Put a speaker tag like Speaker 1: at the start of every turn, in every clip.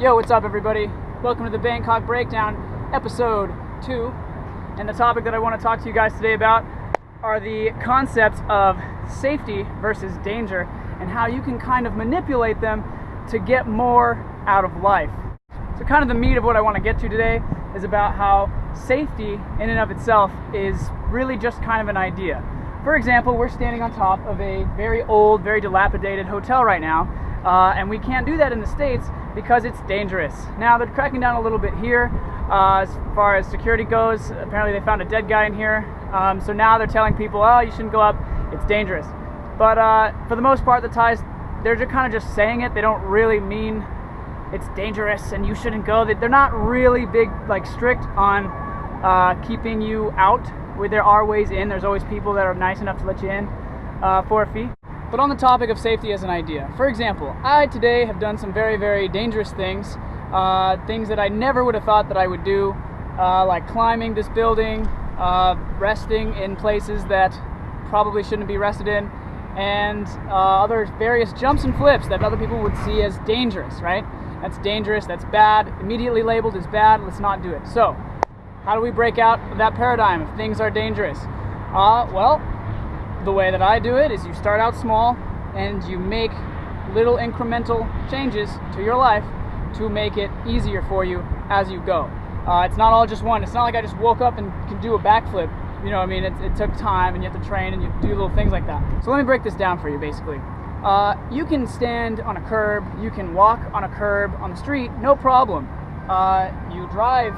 Speaker 1: Yo, what's up everybody? Welcome to the Bangkok Breakdown, episode 2. And the topic that I want to talk to you guys today about are the concepts of safety versus danger and how you can kind of manipulate them to get more out of life. So kind of the meat of what I want to get to today is about how safety in and of itself is really just kind of an idea. For example, we're standing on top of a very old, very dilapidated hotel right now, and we can't do that in the States because it's dangerous. Now they're cracking down a little bit here as far as security goes. Apparently they found a dead guy in here, so now they're telling people, oh, you shouldn't go up, it's dangerous. But for the most part, the Thais, they're just kind of just saying it. They don't really mean it's dangerous and you shouldn't go. They're not really big, like strict on keeping you out. Where there are ways in, there's always people that are nice enough to let you in for a fee. But on the topic of safety as an idea, for example, I today have done some very, very dangerous things, things that I never would have thought that I would do, like climbing this building, resting in places that probably shouldn't be rested in, and other various jumps and flips that other people would see as dangerous, right? That's dangerous, that's bad, immediately labeled as bad, let's not do it. So, how do we break out of that paradigm if things are dangerous? Well, the way that I do it is you start out small and you make little incremental changes to your life to make it easier for you as you go. It's not all just one. It's not like I just woke up and can do a backflip. You know what I mean? It took time and you have to train and you do little things like that. So let me break this down for you basically. You can stand on a curb, you can walk on a curb on the street, no problem. You drive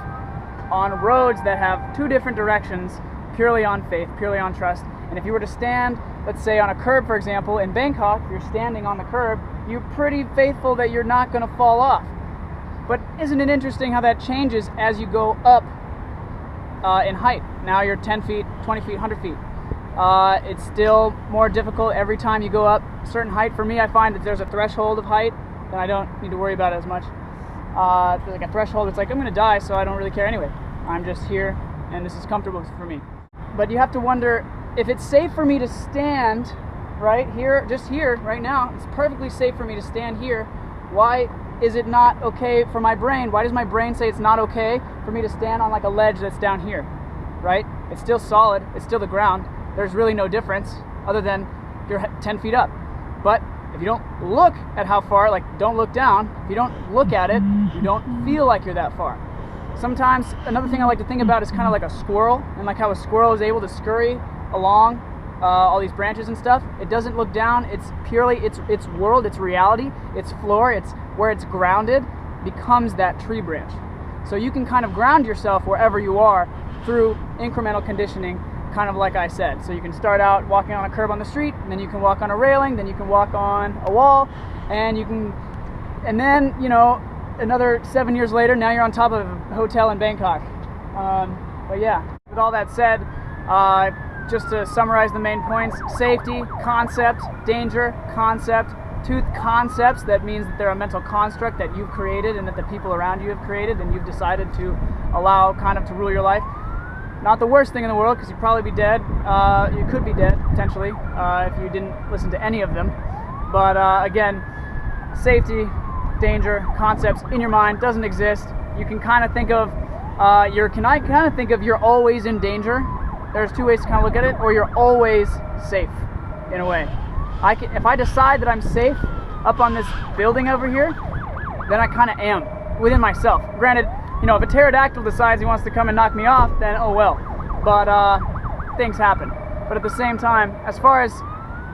Speaker 1: on roads that have two different directions, purely on faith, purely on trust. And if you were to stand, let's say on a curb, for example, in Bangkok, if you're standing on the curb, you're pretty faithful that you're not going to fall off. But isn't it interesting how that changes as you go up in height? Now you're 10 feet, 20 feet, 100 feet. It's still more difficult every time you go up a certain height. For me, I find that there's a threshold of height, and I don't need to worry about it as much. There's like a threshold, it's like I'm going to die, so I don't really care anyway. I'm just here, and this is comfortable for me. But you have to wonder, if it's safe for me to stand right here, just here, right now, it's perfectly safe for me to stand here, why is it not okay for my brain? Why does my brain say it's not okay for me to stand on like a ledge that's down here, right? It's still solid, it's still the ground. There's really no difference other than you're 10 feet up. But if you don't look at how far, like don't look down, if you don't look at it, you don't feel like you're that far. Sometimes, another thing I like to think about is kind of like a squirrel, and like how a squirrel is able to scurry along all these branches and stuff. It doesn't look down, it's purely its world, its reality, its floor, it's where it's grounded becomes that tree branch. So you can kind of ground yourself wherever you are through incremental conditioning, kind of like I said. So you can start out walking on a curb on the street, and then you can walk on a railing, then you can walk on a wall, and then, you know, another 7 years later, now you're on top of a hotel in Bangkok. But yeah, with all that said, just to summarize the main points: safety, concept; danger, concept; tooth concepts, that means that they're a mental construct that you've created and that the people around you have created and you've decided to allow kind of to rule your life. Not the worst thing in the world, because you'd probably be dead. You could be dead, potentially, if you didn't listen to any of them. But again, safety, danger, concepts in your mind doesn't exist. You can kind of think of, you're always in danger. There's two ways to kind of look at it, or you're always safe, in a way. If I decide that I'm safe up on this building over here, then I kind of am, within myself. Granted, you know, if a pterodactyl decides he wants to come and knock me off, then oh well. But things happen. But at the same time, as far as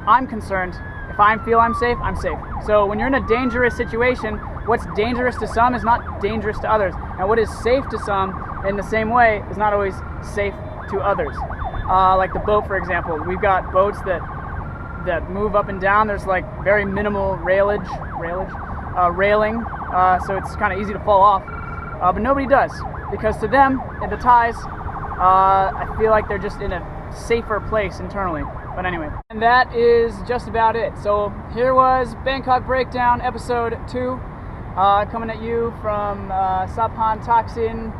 Speaker 1: I'm concerned, if I feel I'm safe, I'm safe. So when you're in a dangerous situation, what's dangerous to some is not dangerous to others. And what is safe to some, in the same way, is not always safe to others. Like the boat, for example. We've got boats that move up and down. There's like very minimal railing, so it's kind of easy to fall off. But nobody does, because to them, the Thais, I feel like they're just in a safer place internally. But anyway, and that is just about it. So here was Bangkok Breakdown episode 2, coming at you from Sapan Taksin,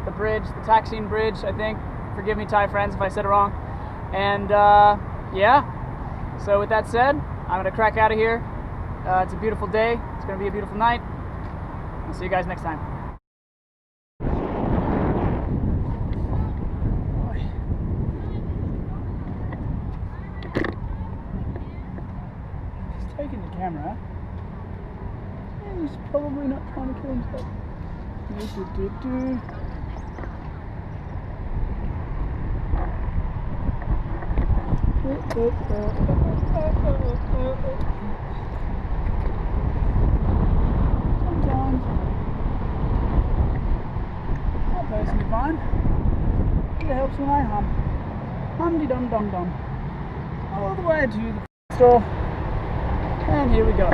Speaker 1: the Taksin Bridge, I think. Forgive me, Thai friends, if I said it wrong. And yeah, so with that said, I'm going to crack out of here. It's a beautiful day. It's going to be a beautiful night. I'll see you guys next time. He's taking the camera. And he's probably not trying to kill himself. Sometimes I personally find it helps when I hum. Hum-de-dum-dum-dum. All the way to the store. And here we go.